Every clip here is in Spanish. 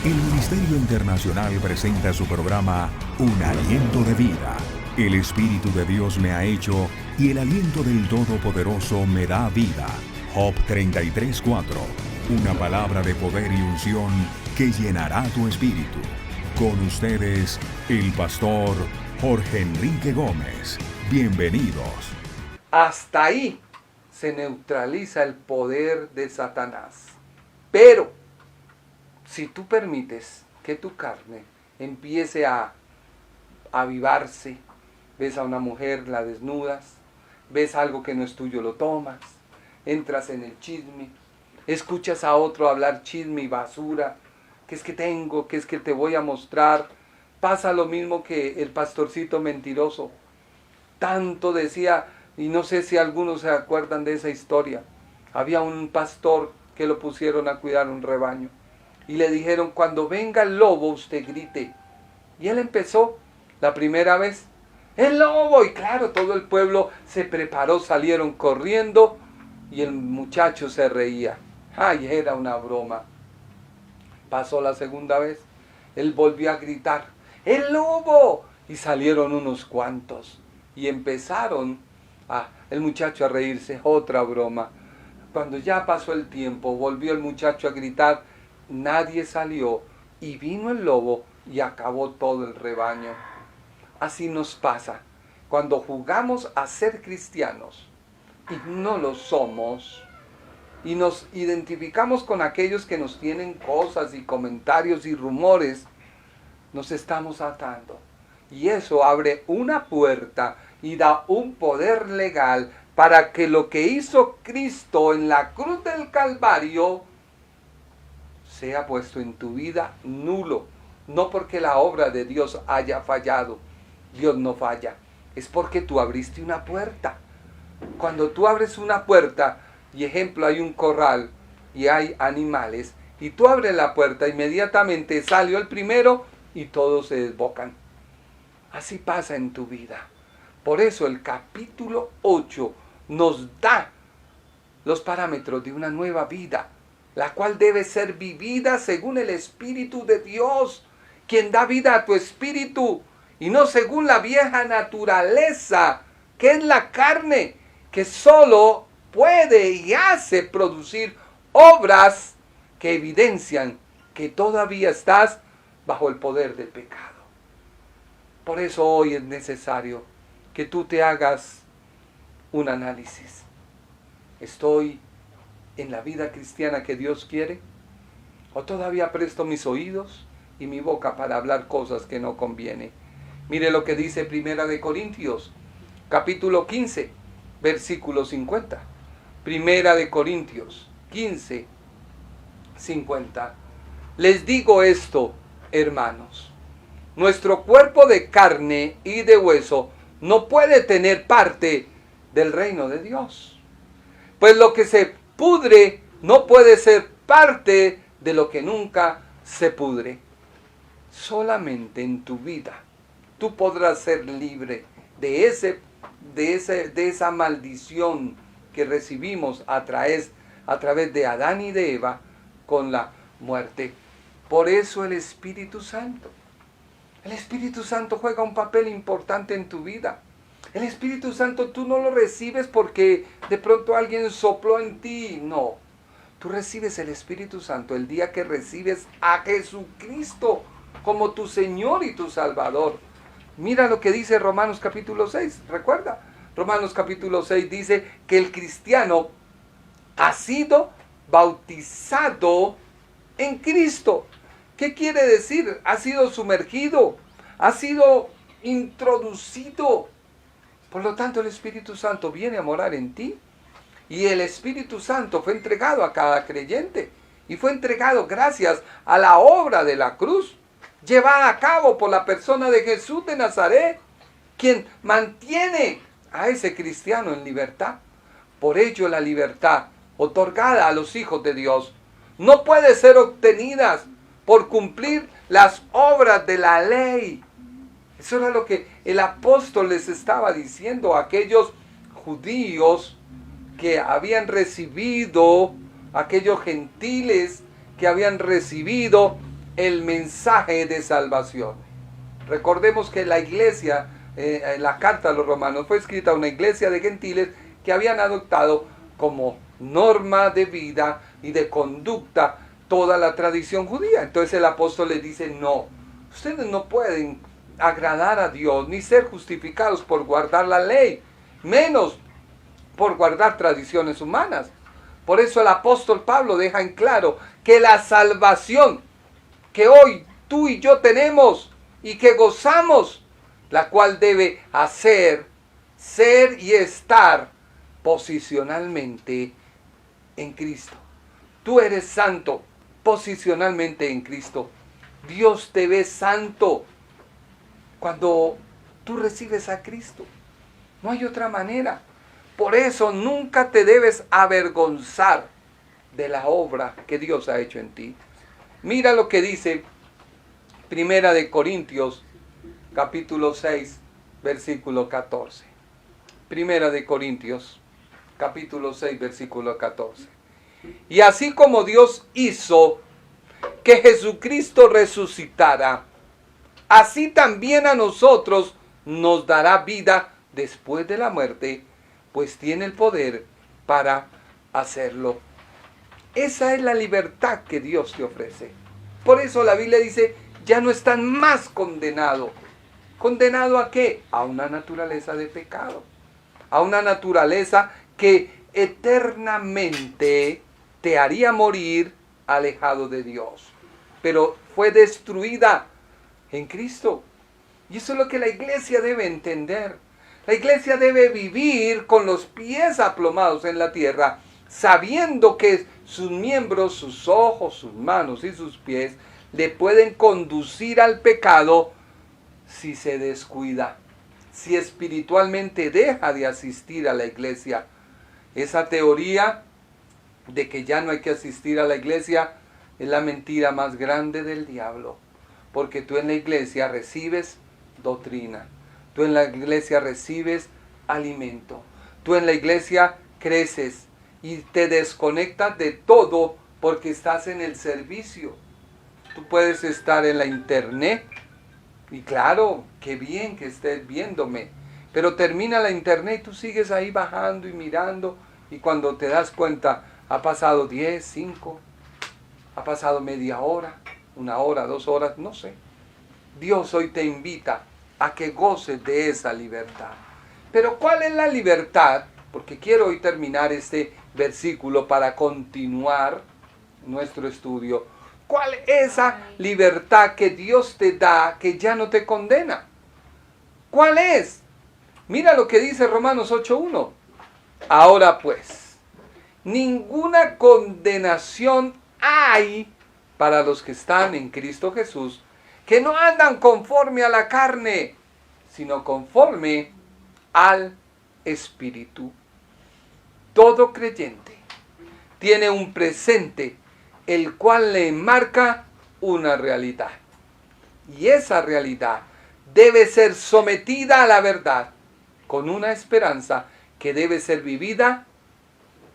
El Ministerio Internacional presenta su programa Un Aliento de Vida. El Espíritu de Dios me ha hecho y el aliento del Todopoderoso me da vida. Job 33:4. Una palabra de poder y unción que llenará tu espíritu. Con ustedes, el pastor Jorge Enrique Gómez. Bienvenidos. Hasta ahí se neutraliza el poder de Satanás. Pero, si tú permites que tu carne empiece a avivarse, ves a una mujer, la desnudas, ves algo que no es tuyo, lo tomas, entras en el chisme, escuchas a otro hablar chisme y basura, que es que tengo, que es que te voy a mostrar. Pasa lo mismo que el pastorcito mentiroso. Tanto decía, y no sé si algunos se acuerdan de esa historia. Había un pastor que lo pusieron a cuidar un rebaño. Y le dijeron, cuando venga el lobo, usted grite. Y él empezó la primera vez, ¡el lobo! Y claro, todo el pueblo se preparó, salieron corriendo. Y el muchacho se reía. ¡Ay, era una broma! Pasó la segunda vez, él volvió a gritar, ¡el lobo! Y salieron unos cuantos. Y empezaron el muchacho a reírse, otra broma. Cuando ya pasó el tiempo, volvió el muchacho a gritar, nadie salió y vino el lobo y acabó todo el rebaño. Así nos pasa cuando jugamos a ser cristianos y no lo somos y nos identificamos con aquellos que nos tienen cosas y comentarios y rumores, nos estamos atando. Y eso abre una puerta y da un poder legal para que lo que hizo Cristo en la cruz del Calvario sea puesto en tu vida nulo. No porque la obra de Dios haya fallado. Dios no falla. Es porque tú abriste una puerta. Cuando tú abres una puerta, y ejemplo, hay un corral y hay animales, y tú abres la puerta, inmediatamente salió el primero y todos se desbocan. Así pasa en tu vida. Por eso el capítulo 8 nos da los parámetros de una nueva vida, la cual debe ser vivida según el Espíritu de Dios, quien da vida a tu espíritu, y no según la vieja naturaleza, que es la carne, que solo puede y hace producir obras que evidencian que todavía estás bajo el poder del pecado. Por eso hoy es necesario que tú te hagas un análisis. ¿Estoy en la vida cristiana que Dios quiere? ¿O todavía presto mis oídos y mi boca para hablar cosas que no conviene? Mire lo que dice Primera de Corintios, capítulo 15, versículo 50. Primera de Corintios 15, 50. Les digo esto, hermanos. Nuestro cuerpo de carne y de hueso no puede tener parte del reino de Dios. Pues lo que se pudre no puede ser parte de lo que nunca se pudre. Solamente en tu vida tú podrás ser libre de esa maldición que recibimos a través de Adán y de Eva con la muerte. Por eso el Espíritu Santo juega un papel importante en tu vida. El Espíritu Santo tú no lo recibes porque de pronto alguien sopló en ti. No, tú recibes el Espíritu Santo el día que recibes a Jesucristo como tu Señor y tu Salvador. Mira lo que dice Romanos capítulo 6, recuerda. Romanos capítulo 6 dice que el cristiano ha sido bautizado en Cristo. ¿Qué quiere decir? Ha sido sumergido, ha sido introducido. Por lo tanto, el Espíritu Santo viene a morar en ti. Y el Espíritu Santo fue entregado a cada creyente. Y fue entregado gracias a la obra de la cruz, llevada a cabo por la persona de Jesús de Nazaret, quien mantiene a ese cristiano en libertad. Por ello, la libertad otorgada a los hijos de Dios no puede ser obtenida por cumplir las obras de la ley. Eso era lo que el apóstol les estaba diciendo a aquellos judíos que habían recibido, aquellos gentiles que habían recibido el mensaje de salvación. Recordemos que la iglesia, la carta a los romanos fue escrita a una iglesia de gentiles que habían adoptado como norma de vida y de conducta toda la tradición judía. Entonces el apóstol les dice, no, ustedes no pueden agradar a Dios ni ser justificados por guardar la ley, menos por guardar tradiciones humanas. Por eso el apóstol Pablo deja en claro que la salvación que hoy tú y yo tenemos y que gozamos, la cual debe hacer, ser y estar posicionalmente en Cristo. Tú eres santo posicionalmente en Cristo. Dios te ve santo cuando tú recibes a Cristo. No hay otra manera. Por eso nunca te debes avergonzar de la obra que Dios ha hecho en ti. Mira lo que dice Primera de Corintios, capítulo 6, versículo 14. Primera de Corintios, capítulo 6, versículo 14. Y así como Dios hizo que Jesucristo resucitara, así también a nosotros nos dará vida después de la muerte, pues tiene el poder para hacerlo. Esa es la libertad que Dios te ofrece. Por eso la Biblia dice, ya no están más condenados. ¿Condenado a qué? A una naturaleza de pecado. A una naturaleza que eternamente te haría morir alejado de Dios. Pero fue destruida en Cristo. Y eso es lo que la iglesia debe entender. La iglesia debe vivir con los pies aplomados en la tierra, sabiendo que sus miembros, sus ojos, sus manos y sus pies le pueden conducir al pecado si se descuida, si espiritualmente deja de asistir a la iglesia. Esa teoría de que ya no hay que asistir a la iglesia es la mentira más grande del diablo, porque tú en la iglesia recibes doctrina, tú en la iglesia recibes alimento, tú en la iglesia creces y te desconectas de todo porque estás en el servicio. Tú puedes estar en la internet y claro, qué bien que estés viéndome, pero termina la internet y tú sigues ahí bajando y mirando y cuando te das cuenta ha pasado 10, 5, ha pasado media hora, 1 hora, 2 horas, no sé. Dios hoy te invita a que goces de esa libertad. Pero ¿cuál es la libertad? Porque quiero hoy terminar este versículo para continuar nuestro estudio. ¿Cuál es esa libertad que Dios te da que ya no te condena? ¿Cuál es? Mira lo que dice Romanos 8:1. Ahora pues, ninguna condenación hay para los que están en Cristo Jesús, que no andan conforme a la carne, sino conforme al Espíritu. Todo creyente tiene un presente, el cual le marca una realidad. Y esa realidad debe ser sometida a la verdad, con una esperanza que debe ser vivida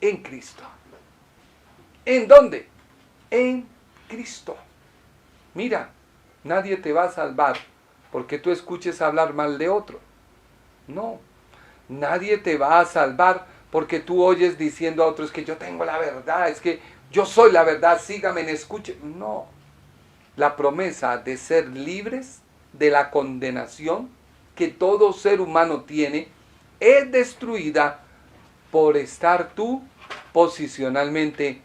en Cristo. ¿En dónde? En Cristo. Mira, nadie te va a salvar porque tú escuches hablar mal de otro. No, nadie te va a salvar porque tú oyes diciendo a otros que yo tengo la verdad, es que yo soy la verdad, síganme, escuchen. No, la promesa de ser libres de la condenación que todo ser humano tiene es destruida por estar tú posicionalmente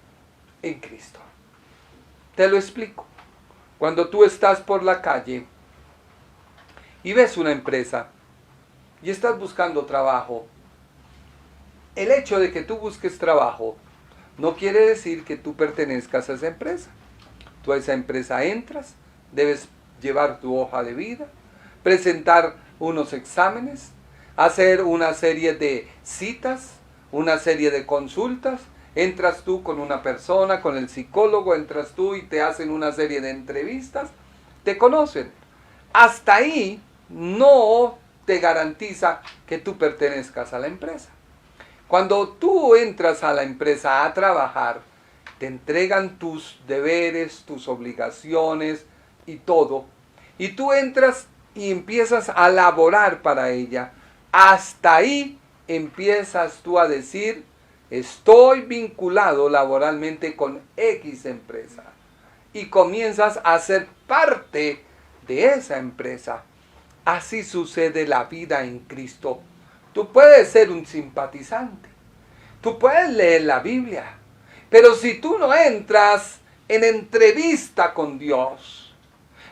en Cristo. Te lo explico. Cuando tú estás por la calle y ves una empresa y estás buscando trabajo, el hecho de que tú busques trabajo no quiere decir que tú pertenezcas a esa empresa. Tú a esa empresa entras, debes llevar tu hoja de vida, presentar unos exámenes, hacer una serie de citas, una serie de consultas. Entras tú con una persona, con el psicólogo, entras tú y te hacen una serie de entrevistas, te conocen. Hasta ahí no te garantiza que tú pertenezcas a la empresa. Cuando tú entras a la empresa a trabajar, te entregan tus deberes, tus obligaciones y todo. Y tú entras y empiezas a laborar para ella. Hasta ahí empiezas tú a decir, estoy vinculado laboralmente con X empresa. Y comienzas a ser parte de esa empresa. Así sucede la vida en Cristo. Tú puedes ser un simpatizante. Tú puedes leer la Biblia. Pero si tú no entras en entrevista con Dios,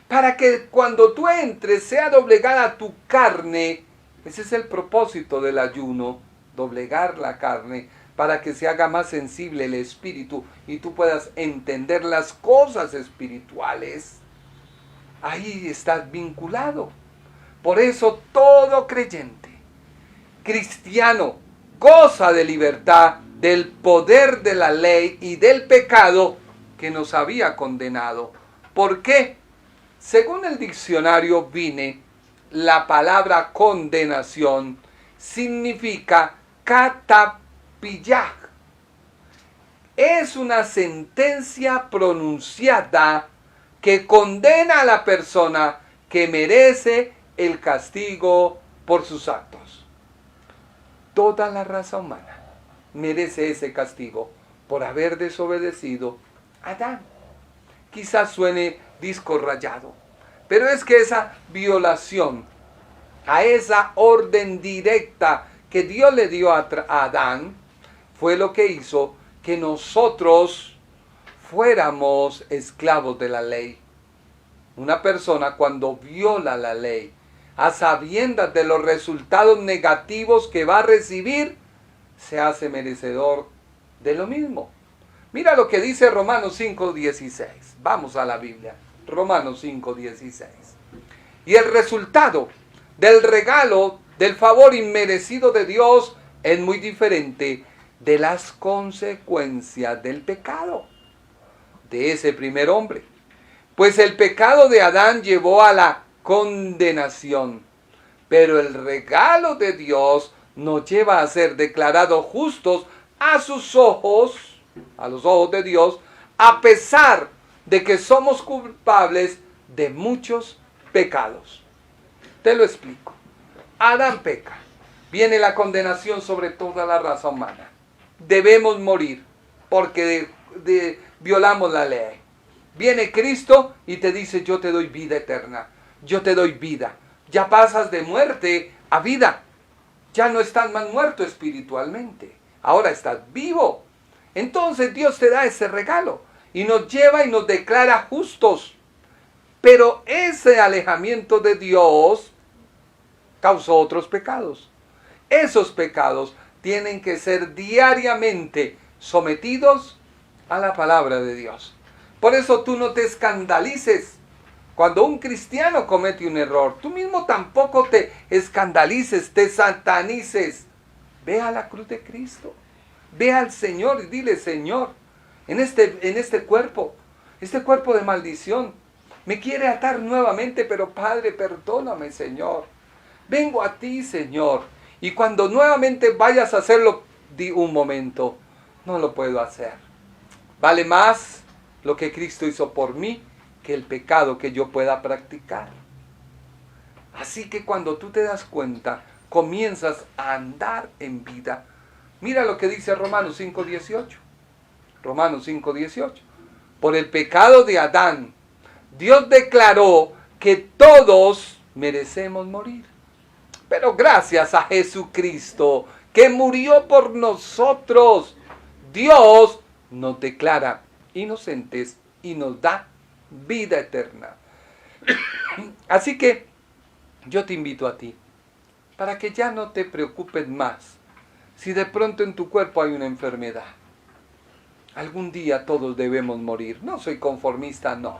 para que cuando tú entres sea doblegada tu carne, ese es el propósito del ayuno, doblegar la carne, para que se haga más sensible el espíritu y tú puedas entender las cosas espirituales. Ahí estás vinculado. Por eso todo creyente, cristiano, goza de libertad del poder de la ley y del pecado que nos había condenado. ¿Por qué? Según el diccionario Vine, la palabra condenación significa catapillah. Es una sentencia pronunciada que condena a la persona que merece el castigo por sus actos. Toda la raza humana merece ese castigo por haber desobedecido a Adán. Quizás suene disco rayado, pero es que esa violación a esa orden directa que Dios le dio a Adán fue lo que hizo que nosotros fuéramos esclavos de la ley. Una persona cuando viola la ley, a sabiendas de los resultados negativos que va a recibir, se hace merecedor de lo mismo. Mira lo que dice Romanos 5:16. Vamos a la Biblia. Romanos 5:16. Y el resultado del regalo, del favor inmerecido de Dios, es muy diferente de las consecuencias del pecado de ese primer hombre. Pues el pecado de Adán llevó a la condenación, pero el regalo de Dios nos lleva a ser declarados justos a sus ojos, a los ojos de Dios, a pesar de que somos culpables de muchos pecados. Te lo explico. Adán peca. Viene la condenación sobre toda la raza humana. Debemos morir porque violamos la ley. Viene Cristo y te dice, yo te doy vida eterna. Yo te doy vida. Ya pasas de muerte a vida. Ya no estás más muerto espiritualmente. Ahora estás vivo. Entonces Dios te da ese regalo y nos lleva y nos declara justos. Pero ese alejamiento de Dios causó otros pecados. Esos pecados tienen que ser diariamente sometidos a la palabra de Dios. Por eso tú no te escandalices cuando un cristiano comete un error. Tú mismo tampoco te escandalices, te satanices. Ve a la cruz de Cristo. Ve al Señor y dile, Señor, en este cuerpo de maldición, me quiere atar nuevamente, pero Padre, perdóname, Señor. Vengo a ti, Señor. Y cuando nuevamente vayas a hacerlo, di un momento, no lo puedo hacer. Vale más lo que Cristo hizo por mí que el pecado que yo pueda practicar. Así que cuando tú te das cuenta, comienzas a andar en vida. Mira lo que dice Romanos 5:18. Romanos 5:18. Por el pecado de Adán, Dios declaró que todos merecemos morir. Pero gracias a Jesucristo, que murió por nosotros, Dios nos declara inocentes y nos da vida eterna. Así que yo te invito a ti, para que ya no te preocupes más si de pronto en tu cuerpo hay una enfermedad. Algún día todos debemos morir. No soy conformista, no.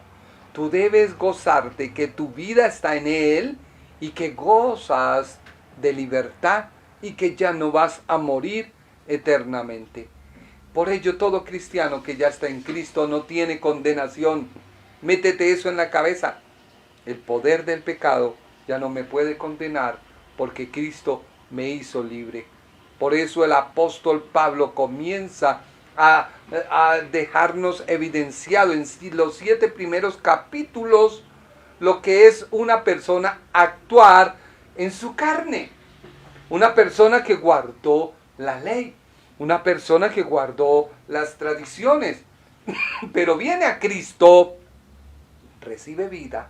Tú debes gozarte que tu vida está en Él y que gozas de libertad y que ya no vas a morir eternamente. Por ello, todo cristiano que ya está en Cristo no tiene condenación. Métete eso en la cabeza. El poder del pecado ya no me puede condenar porque Cristo me hizo libre. Por eso el apóstol Pablo comienza a dejarnos evidenciado en los 7 primeros capítulos lo que es una persona actuar en su carne. Una persona que guardó la ley, una persona que guardó las tradiciones, pero viene a Cristo, recibe vida,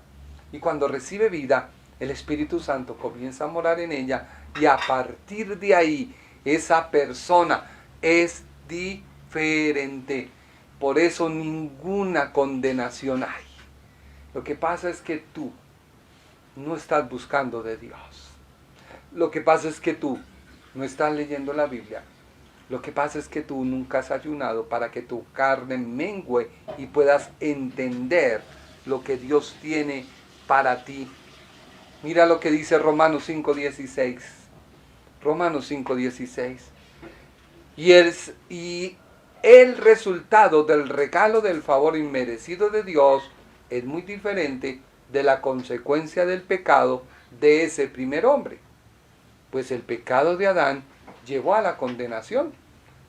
y cuando recibe vida, el Espíritu Santo comienza a morar en ella, y a partir de ahí, esa persona es diferente. Por eso ninguna condenación hay. Lo que pasa es que tú no estás buscando de Dios. Lo que pasa es que tú no estás leyendo la Biblia. Lo que pasa es que tú nunca has ayunado para que tu carne mengue y puedas entender lo que Dios tiene para ti. Mira lo que dice Romanos 5:16. Romanos 5:16. Y el resultado del regalo del favor inmerecido de Dios es muy diferente de la consecuencia del pecado de ese primer hombre. Pues el pecado de Adán llevó a la condenación,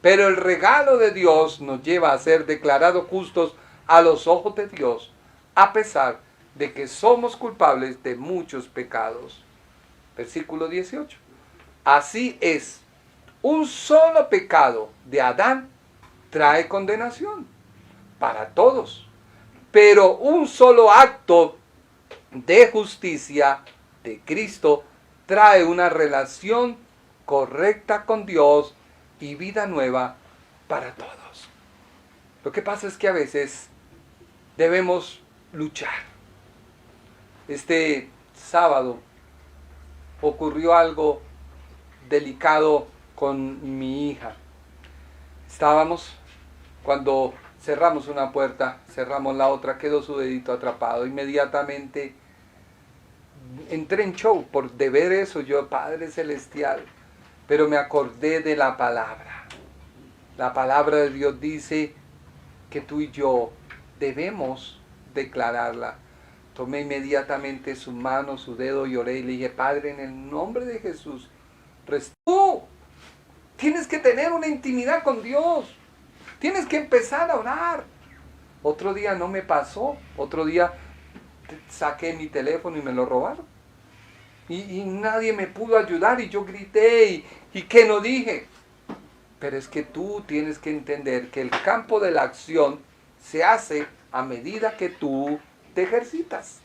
pero el regalo de Dios nos lleva a ser declarados justos a los ojos de Dios, a pesar de que somos culpables de muchos pecados. Versículo 18. Así es, un solo pecado de Adán trae condenación para todos, pero un solo acto de justicia de Cristo trae una relación correcta con Dios y vida nueva para todos. Lo que pasa es que a veces debemos luchar. Este sábado ocurrió algo delicado con mi hija. Estábamos, cuando cerramos una puerta, cerramos la otra, quedó su dedito atrapado. Inmediatamente entré en show de ver eso, yo, Padre Celestial, pero me acordé de la palabra. La palabra de Dios dice que tú y yo debemos declararla. Tomé inmediatamente su mano, su dedo y oré y le dije, Padre, en el nombre de Jesús, tú tienes que tener una intimidad con Dios. Tienes que empezar a orar. Otro día no me pasó. Otro día saqué mi teléfono y me lo robaron. Y nadie me pudo ayudar y yo grité y ¿qué no dije? Pero es que tú tienes que entender que el campo de la acción se hace a medida que tú te ejercitas.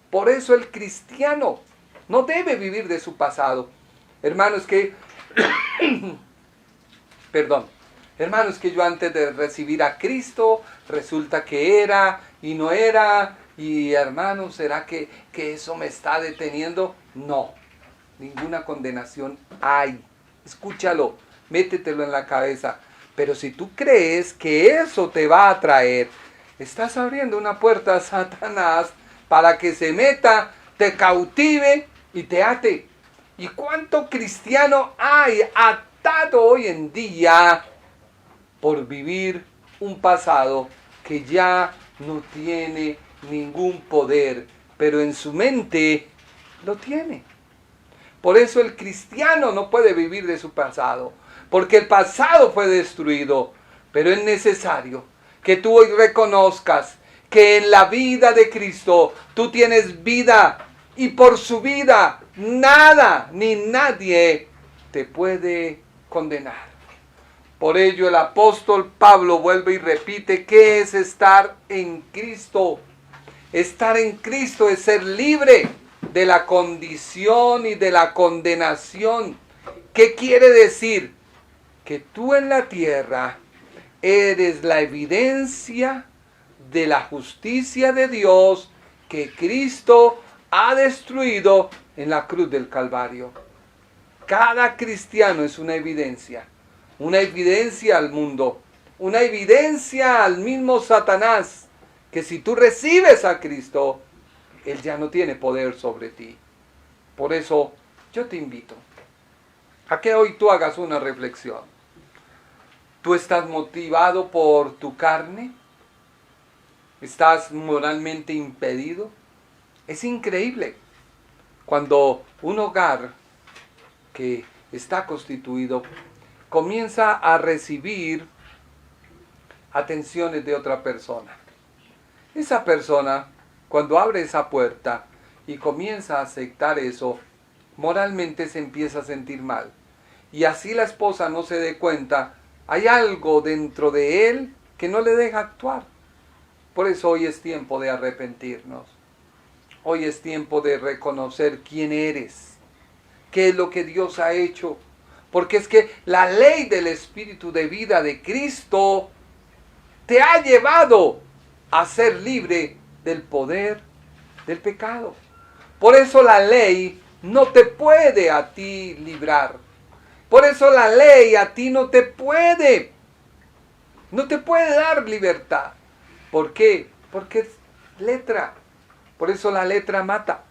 Por eso el cristiano no debe vivir de su pasado. Hermanos, que hermanos, que yo antes de recibir a Cristo resulta que era y no era. Y hermanos, ¿será que eso me está deteniendo? No, ninguna condenación hay. Escúchalo, métetelo en la cabeza. Pero si tú crees que eso te va a traer, estás abriendo una puerta a Satanás para que se meta, te cautive y te ate. ¿Y cuánto cristiano hay atado hoy en día por vivir un pasado que ya no tiene ningún poder, pero en su mente lo tiene? Por eso el cristiano no puede vivir de su pasado, porque el pasado fue destruido, pero es necesario que tú hoy reconozcas que en la vida de Cristo tú tienes vida, y por su vida nada ni nadie te puede condenar. Por ello el apóstol Pablo vuelve y repite, ¿qué es estar en Cristo? Estar en Cristo es ser libre de la condición y de la condenación. ¿Qué quiere decir? Que tú en la tierra eres la evidencia de la justicia de Dios que Cristo ha destruido en la cruz del Calvario. Cada cristiano es una evidencia al mundo, una evidencia al mismo Satanás, que si tú recibes a Cristo, Él ya no tiene poder sobre ti. Por eso yo te invito a que hoy tú hagas una reflexión. ¿Tú estás motivado por tu carne? ¿Estás moralmente impedido? Es increíble cuando un hogar que está constituido comienza a recibir atenciones de otra persona. Esa persona, cuando abre esa puerta y comienza a aceptar eso, moralmente se empieza a sentir mal. Y así la esposa no se dé cuenta, hay algo dentro de él que no le deja actuar. Por eso hoy es tiempo de arrepentirnos. Hoy es tiempo de reconocer quién eres, qué es lo que Dios ha hecho. Porque es que la ley del Espíritu de vida de Cristo te ha llevado a ser libre del poder del pecado. Por eso la ley no te puede a ti librar. Por eso la ley a ti no te puede dar libertad. ¿Por qué? Porque es letra. Por eso la letra mata.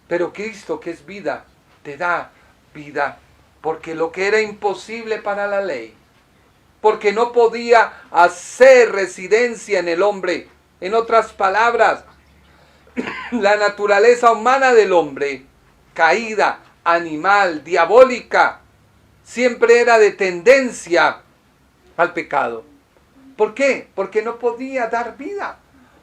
Pero Cristo, que es vida, te da vida. Porque lo que era imposible para la ley, porque no podía hacer residencia en el hombre. En otras palabras, la naturaleza humana del hombre, caída, animal, diabólica, siempre era de tendencia al pecado. ¿Por qué? Porque no podía dar vida.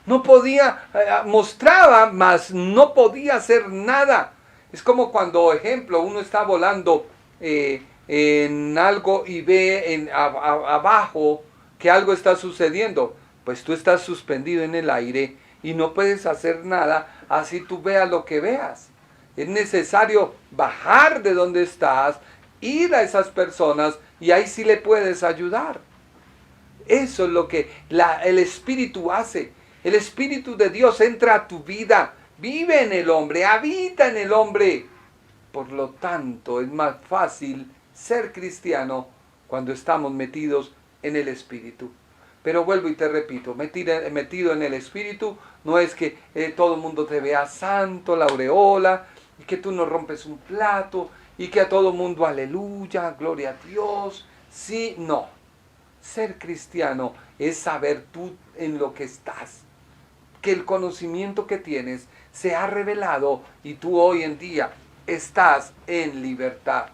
No podía, mostraba, mas no podía hacer nada. Es como cuando, ejemplo, uno está volando en algo y ve abajo que algo está sucediendo. Pues tú estás suspendido en el aire y no puedes hacer nada así tú veas lo que veas. Es necesario bajar de donde estás, ir a esas personas y ahí sí le puedes ayudar. Eso es lo que el Espíritu hace. El Espíritu de Dios entra a tu vida, vive en el hombre, habita en el hombre. Por lo tanto, es más fácil ser cristiano cuando estamos metidos en el Espíritu. Pero vuelvo y te repito, metido en el Espíritu no es que todo el mundo te vea santo, la aureola, y que tú no rompes un plato, y que a todo el mundo aleluya, gloria a Dios. Sí, no. Ser cristiano es saber tú en lo que estás, que el conocimiento que tienes se ha revelado y tú hoy en día estás en libertad.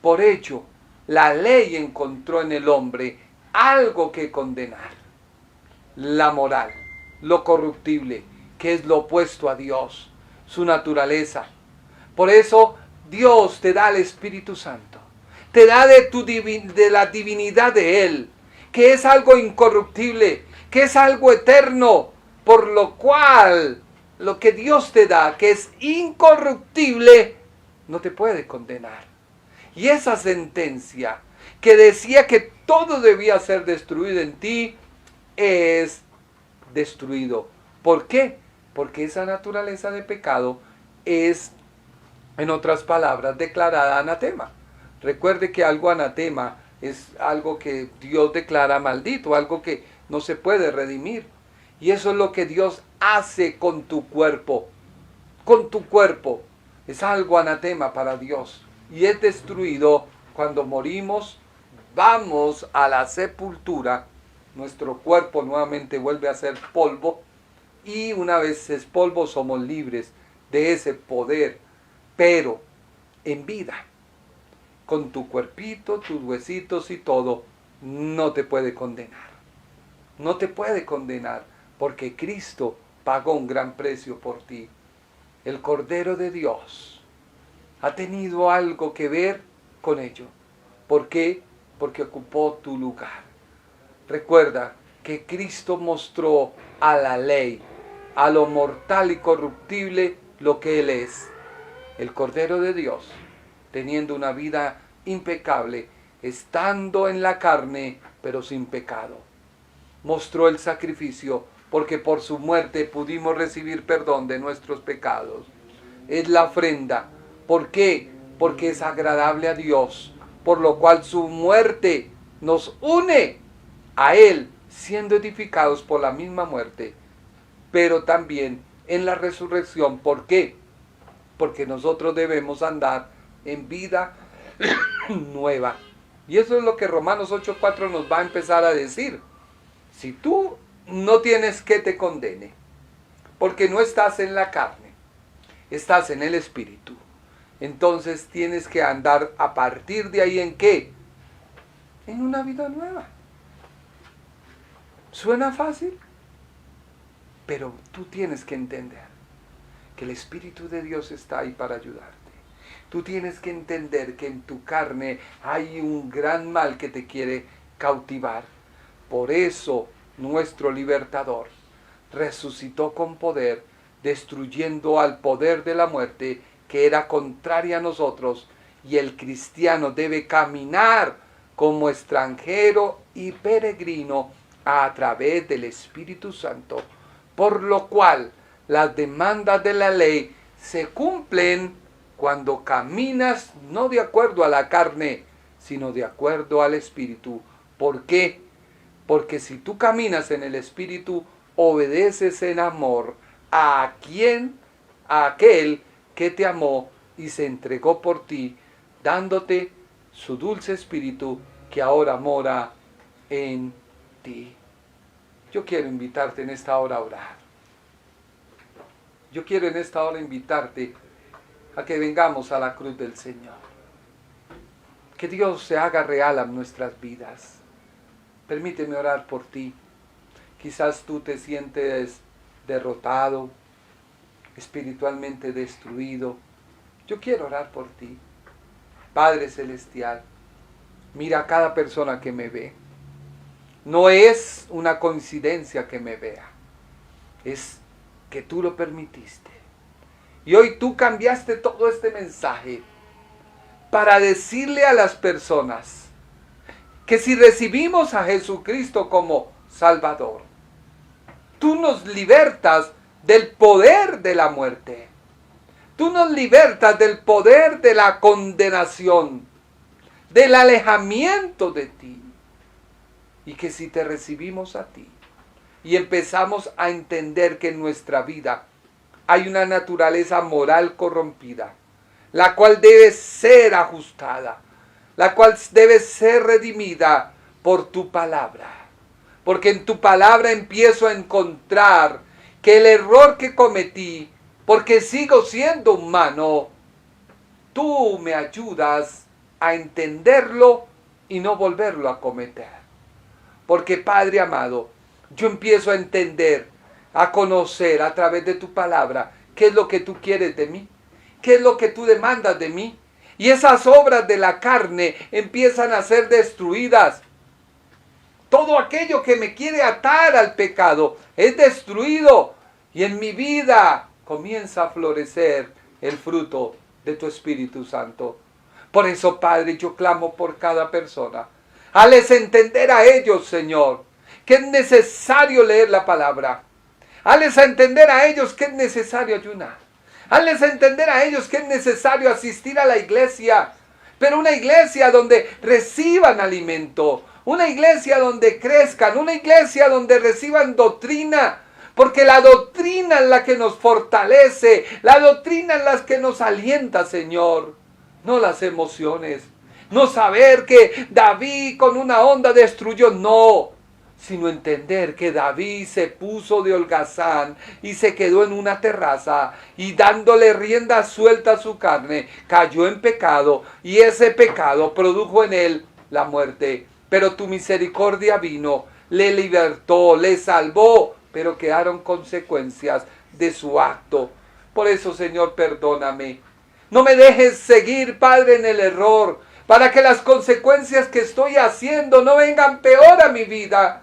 Por ello, la ley encontró en el hombre algo que condenar. La moral, lo corruptible, que es lo opuesto a Dios, su naturaleza. Por eso Dios te da el Espíritu Santo, te da de la divinidad de Él, que es algo incorruptible, que es algo eterno, por lo cual lo que Dios te da, que es incorruptible, no te puede condenar. Y esa sentencia que decía que todo debía ser destruido en ti, es destruido. ¿Por qué? Porque esa naturaleza de pecado es, en otras palabras, declarada anatema. Recuerde que algo anatema es algo que Dios declara maldito, algo que no se puede redimir. Y eso es lo que Dios hace con tu cuerpo. Con tu cuerpo. Es algo anatema para Dios. Y es destruido cuando morimos, vamos a la sepultura. Nuestro cuerpo nuevamente vuelve a ser polvo. Y una vez es polvo, somos libres de ese poder. Pero en vida, con tu cuerpito, tus huesitos y todo, no te puede condenar. No te puede condenar, porque Cristo pagó un gran precio por ti. El Cordero de Dios ha tenido algo que ver con ello. ¿Por qué? Porque ocupó tu lugar. Recuerda que Cristo mostró a la ley, a lo mortal y corruptible, lo que Él es. El Cordero de Dios, teniendo una vida impecable, estando en la carne, pero sin pecado. Mostró el sacrificio, porque por su muerte pudimos recibir perdón de nuestros pecados. Es la ofrenda. ¿Por qué? Porque es agradable a Dios, por lo cual su muerte nos une a Él, siendo edificados por la misma muerte, pero también en la resurrección. ¿Por qué? Porque nosotros debemos andar en vida nueva. Y eso es lo que Romanos 8:4 nos va a empezar a decir. Si tú no tienes que te condene, porque no estás en la carne, estás en el Espíritu, entonces tienes que andar a partir de ahí, ¿en qué? En una vida nueva. ¿Suena fácil? Pero tú tienes que entender que el Espíritu de Dios está ahí para ayudarte. Tú tienes que entender que en tu carne hay un gran mal que te quiere cautivar. Por eso nuestro libertador resucitó con poder, destruyendo al poder de la muerte que era contraria a nosotros, y el cristiano debe caminar como extranjero y peregrino a través del Espíritu Santo, por lo cual las demandas de la ley se cumplen cuando caminas no de acuerdo a la carne, sino de acuerdo al Espíritu. ¿Por qué? Porque si tú caminas en el Espíritu, obedeces en amor a aquel que te amó y se entregó por ti, dándote su dulce Espíritu que ahora mora en ti. Yo quiero invitarte en esta hora a orar. Yo quiero en esta hora invitarte a que vengamos a la cruz del Señor. Que Dios se haga real a nuestras vidas. Permíteme orar por ti. Quizás tú te sientes derrotado, espiritualmente destruido. Yo quiero orar por ti. Padre Celestial, mira a cada persona que me ve. No es una coincidencia que me vea. Es que tú lo permitiste. Y hoy tú cambiaste todo este mensaje para decirle a las personas que si recibimos a Jesucristo como Salvador, tú nos libertas del poder de la muerte. Tú nos libertas del poder de la condenación, del alejamiento de ti. Y que si te recibimos a ti y empezamos a entender que en nuestra vida hay una naturaleza moral corrompida, la cual debe ser ajustada, la cual debe ser redimida por tu palabra. Porque en tu palabra empiezo a encontrar que el error que cometí, porque sigo siendo humano, tú me ayudas a entenderlo y no volverlo a cometer. Porque Padre amado, yo empiezo a entender, a conocer a través de tu palabra qué es lo que tú quieres de mí, qué es lo que tú demandas de mí. Y esas obras de la carne empiezan a ser destruidas. Todo aquello que me quiere atar al pecado es destruido. Y en mi vida comienza a florecer el fruto de tu Espíritu Santo. Por eso, Padre, yo clamo por cada persona. Hazles entender a ellos, Señor, que es necesario leer la palabra. Hazles entender a ellos que es necesario ayunar. Hazles entender a ellos que es necesario asistir a la iglesia. Pero una iglesia donde reciban alimento. Una iglesia donde crezcan. Una iglesia donde reciban doctrina. Porque la doctrina es la que nos fortalece. La doctrina es la que nos alienta, Señor. No las emociones. No saber que David con una onda destruyó, no. Sino entender que David se puso de holgazán y se quedó en una terraza y dándole rienda suelta a su carne, cayó en pecado y ese pecado produjo en él la muerte. Pero tu misericordia vino, le libertó, le salvó, pero quedaron consecuencias de su acto. Por eso, Señor, perdóname. No me dejes seguir, Padre, en el error, para que las consecuencias que estoy haciendo no vengan peor a mi vida.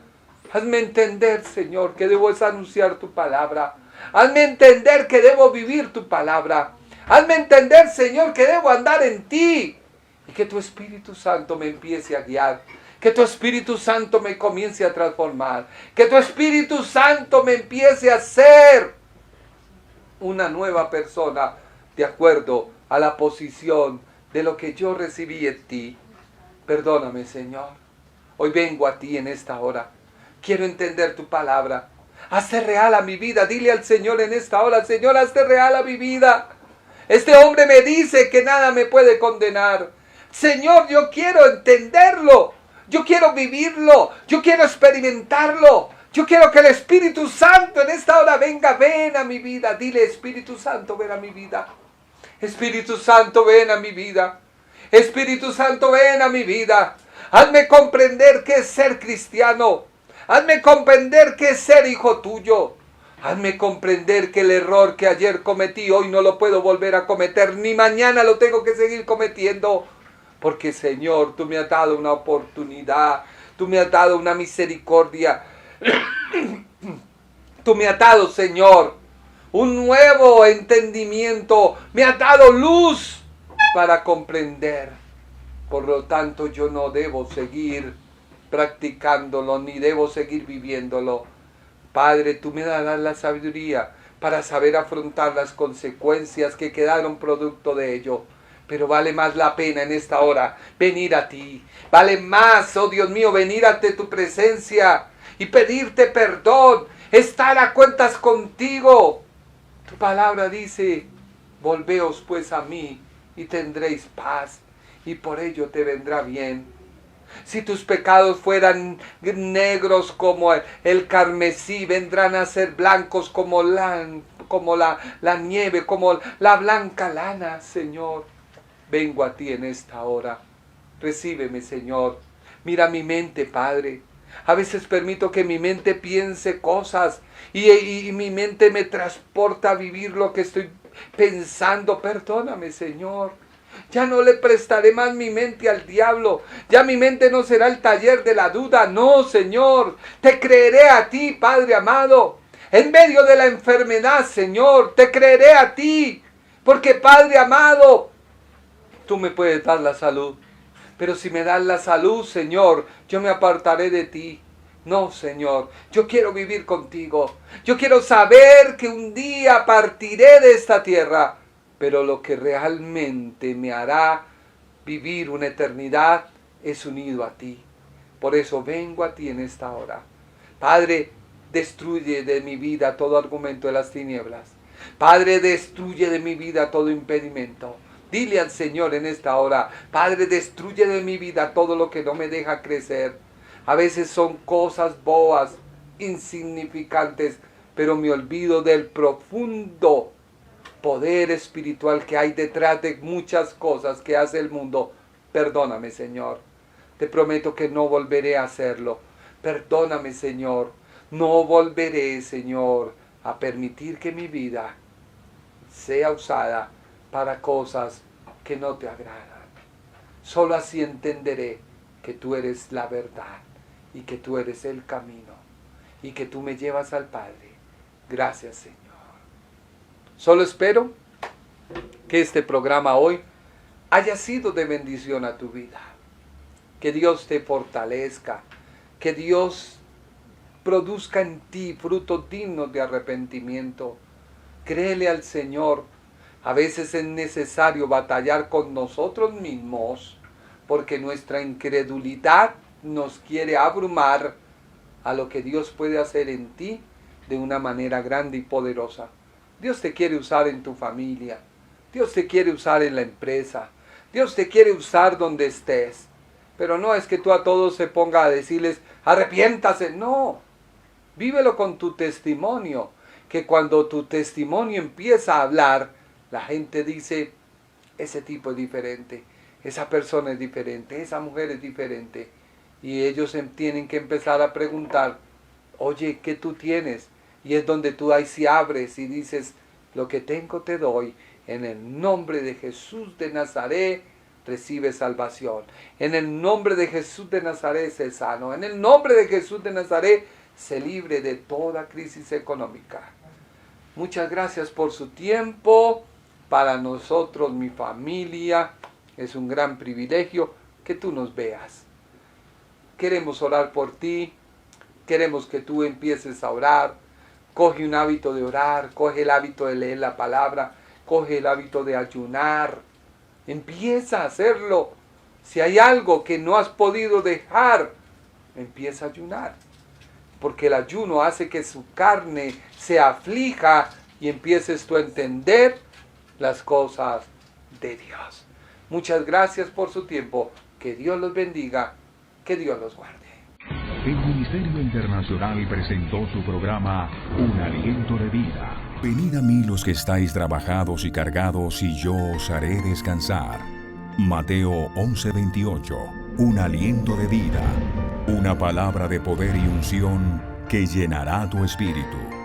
Hazme entender, Señor, que debo anunciar tu palabra. Hazme entender que debo vivir tu palabra. Hazme entender, Señor, que debo andar en ti. Y que tu Espíritu Santo me empiece a guiar. Que tu Espíritu Santo me comience a transformar. Que tu Espíritu Santo me empiece a hacer una nueva persona de acuerdo a la posición de lo que yo recibí en ti. Perdóname, Señor. Hoy vengo a ti en esta hora. Quiero entender tu palabra. Hazte real a mi vida. Dile al Señor en esta hora: Señor, hazte real a mi vida. Este hombre me dice que nada me puede condenar. Señor, yo quiero entenderlo. Yo quiero vivirlo. Yo quiero experimentarlo. Yo quiero que el Espíritu Santo en esta hora venga. Ven a mi vida. Dile: Espíritu Santo, ven a mi vida. Espíritu Santo, ven a mi vida. Espíritu Santo, ven a mi vida. Hazme comprender qué es ser cristiano. Hazme comprender qué es ser hijo tuyo. Hazme comprender que el error que ayer cometí hoy no lo puedo volver a cometer, ni mañana lo tengo que seguir cometiendo. Porque Señor, tú me has dado una oportunidad, tú me has dado una misericordia. Tú me has dado, Señor, un nuevo entendimiento, me has dado luz para comprender. Por lo tanto, yo no debo seguir practicándolo, ni debo seguir viviéndolo. Padre, tú me darás la sabiduría para saber afrontar las consecuencias que quedaron producto de ello. Pero vale más la pena en esta hora venir a ti. Vale más, oh Dios mío, venir ante tu presencia y pedirte perdón, estar a cuentas contigo. Tu palabra dice, volveos pues a mí y tendréis paz, y por ello te vendrá bien. Si tus pecados fueran negros como el carmesí, vendrán a ser blancos como la nieve, como la blanca lana, Señor. Vengo a ti en esta hora. Recíbeme, Señor. Mira mi mente, Padre. A veces permito que mi mente piense cosas y mi mente me transporta a vivir lo que estoy pensando. Perdóname, Señor. Ya no le prestaré más mi mente al diablo. Ya mi mente no será el taller de la duda. No, Señor. Te creeré a ti, Padre amado. En medio de la enfermedad, Señor, te creeré a ti. Porque, Padre amado, tú me puedes dar la salud. Pero si me das la salud, Señor, yo me apartaré de ti. No, Señor, yo quiero vivir contigo. Yo quiero saber que un día partiré de esta tierra. Pero lo que realmente me hará vivir una eternidad es unido a ti. Por eso vengo a ti en esta hora. Padre, destruye de mi vida todo argumento de las tinieblas. Padre, destruye de mi vida todo impedimento. Dile al Señor en esta hora, Padre, destruye de mi vida todo lo que no me deja crecer. A veces son cosas boas, insignificantes, pero me olvido del profundo poder espiritual que hay detrás de muchas cosas que hace el mundo. Perdóname, Señor. Te prometo que no volveré a hacerlo. Perdóname, Señor. No volveré, Señor, a permitir que mi vida sea usada para cosas que no te agradan. Solo así entenderé que tú eres la verdad y que tú eres el camino y que tú me llevas al Padre. Gracias, Señor. Solo espero que este programa hoy haya sido de bendición a tu vida. Que Dios te fortalezca. Que Dios produzca en ti frutos dignos de arrepentimiento. Créele al Señor. A veces es necesario batallar con nosotros mismos porque nuestra incredulidad nos quiere abrumar a lo que Dios puede hacer en ti de una manera grande y poderosa. Dios te quiere usar en tu familia. Dios te quiere usar en la empresa. Dios te quiere usar donde estés. Pero no es que tú a todos se ponga a decirles, arrepiéntase. No. Vívelo con tu testimonio. Que cuando tu testimonio empieza a hablar, la gente dice, ese tipo es diferente. Esa persona es diferente. Esa mujer es diferente. Y ellos tienen que empezar a preguntar, oye, ¿qué tú tienes? Y es donde tú ahí sí abres y dices, lo que tengo te doy. En el nombre de Jesús de Nazaret, recibe salvación. En el nombre de Jesús de Nazaret, sé sano. En el nombre de Jesús de Nazaret, sé libre de toda crisis económica. Muchas gracias por su tiempo. Para nosotros, mi familia, es un gran privilegio que tú nos veas. Queremos orar por ti. Queremos que tú empieces a orar. Coge un hábito de orar, coge el hábito de leer la palabra, coge el hábito de ayunar. Empieza a hacerlo. Si hay algo que no has podido dejar, empieza a ayunar. Porque el ayuno hace que su carne se aflija y empieces tú a entender las cosas de Dios. Muchas gracias por su tiempo. Que Dios los bendiga. Que Dios los guarde. El Ministerio Internacional presentó su programa Un Aliento de Vida. Venid a mí los que estáis trabajados y cargados, y yo os haré descansar. Mateo 11:28. Un aliento de vida. Una palabra de poder y unción que llenará tu espíritu.